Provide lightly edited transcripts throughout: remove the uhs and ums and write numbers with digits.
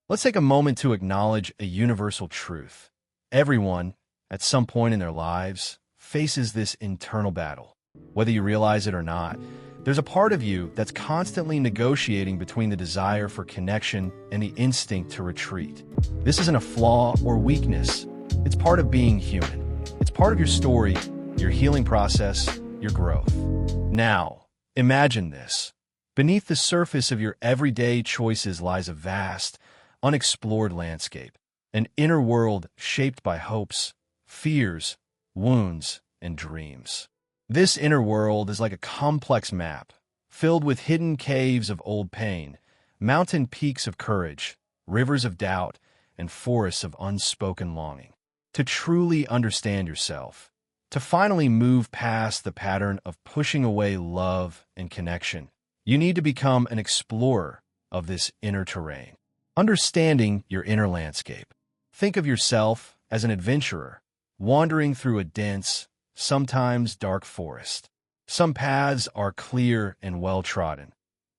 Let's take a moment to acknowledge a universal truth. Everyone, at some point in their lives, faces this internal battle. Whether you realize it or not, there's a part of you that's constantly negotiating between the desire for connection and the instinct to retreat. This isn't a flaw or weakness. It's part of being human. It's part of your story, your healing process, your growth. Now, imagine this. Beneath the surface of your everyday choices lies a vast, unexplored landscape, an inner world shaped by hopes, fears, wounds, and dreams. This inner world is like a complex map, filled with hidden caves of old pain, mountain peaks of courage, rivers of doubt, and forests of unspoken longing. To truly understand yourself, to finally move past the pattern of pushing away love and connection, you need to become an explorer of this inner terrain. Understanding your inner landscape. Think of yourself as an adventurer, wandering through a dense, sometimes dark forest. Some paths are clear and well-trodden.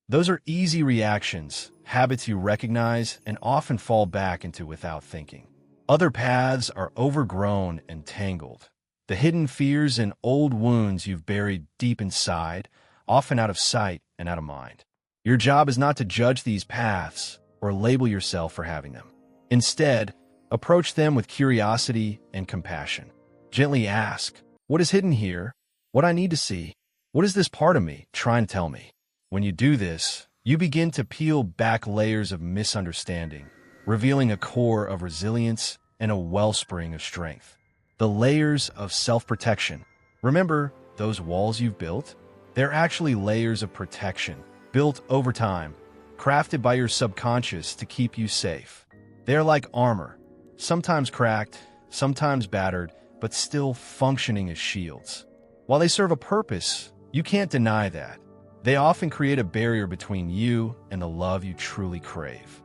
Those are easy reactions, habits you recognize and often fall back into without thinking. Other paths are overgrown and tangled. The hidden fears and old wounds you've buried deep inside, often out of sight and out of mind. Your job is not to judge these paths or label yourself for having them. Instead, approach them with curiosity and compassion. Gently ask, what is hidden here? What I need to see? What is this part of me trying to tell me? When you do this, you begin to peel back layers of misunderstanding, revealing a core of resilience and a wellspring of strength. The layers of self-protection. Remember those walls you've built? They're actually layers of protection, built over time, crafted by your subconscious to keep you safe. They're like armor, sometimes cracked, sometimes battered, but still functioning as shields. While they serve a purpose, you can't deny that. They often create a barrier between you and the love you truly crave.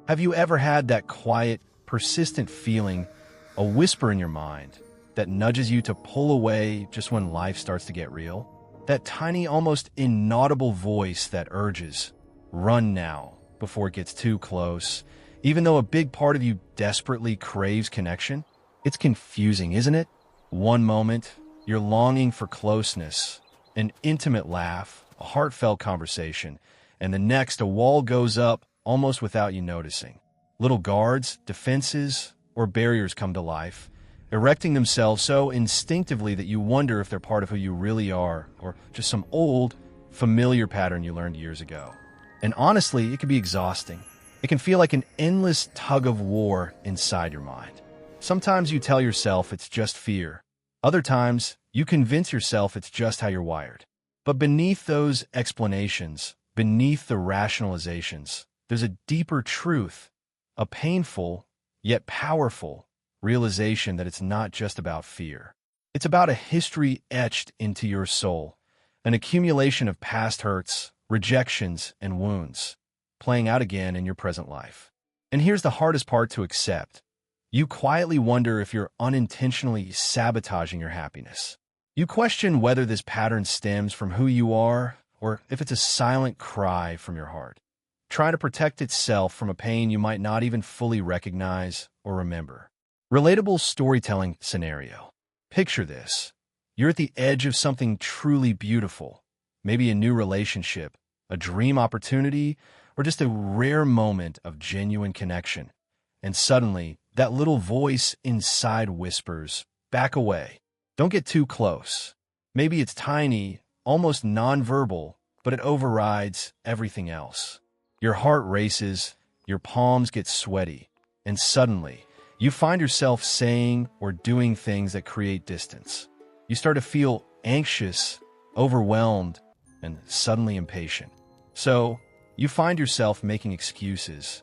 Have you ever had that quiet, persistent feeling, a whisper in your mind, that nudges you to pull away just when life starts to get real? That tiny, almost inaudible voice that urges, run now, before it gets too close. Even though a big part of you desperately craves connection, it's confusing, isn't it? One moment, you're longing for closeness, an intimate laugh, a heartfelt conversation, and the next, a wall goes up almost without you noticing. Little guards, defenses, or barriers come to life, erecting themselves so instinctively that you wonder if they're part of who you really are, or just some old, familiar pattern you learned years ago. And honestly, it can be exhausting. It can feel like an endless tug of war inside your mind. Sometimes you tell yourself it's just fear. Other times, you convince yourself it's just how you're wired. But beneath those explanations, beneath the rationalizations, there's a deeper truth, a painful, yet powerful, realization that it's not just about fear. It's about a history etched into your soul, an accumulation of past hurts, rejections, and wounds, playing out again in your present life. And here's the hardest part to accept. You quietly wonder if you're unintentionally sabotaging your happiness. You question whether this pattern stems from who you are, or if it's a silent cry from your heart, trying to protect itself from a pain you might not even fully recognize or remember. Relatable storytelling scenario. Picture this. You're at the edge of something truly beautiful, maybe a new relationship, a dream opportunity, or just a rare moment of genuine connection. And suddenly, that little voice inside whispers, back away. Don't get too close. Maybe it's tiny, almost nonverbal, but it overrides everything else. Your heart races, your palms get sweaty, and suddenly, you find yourself saying or doing things that create distance. You start to feel anxious, overwhelmed, and suddenly impatient. So, you find yourself making excuses,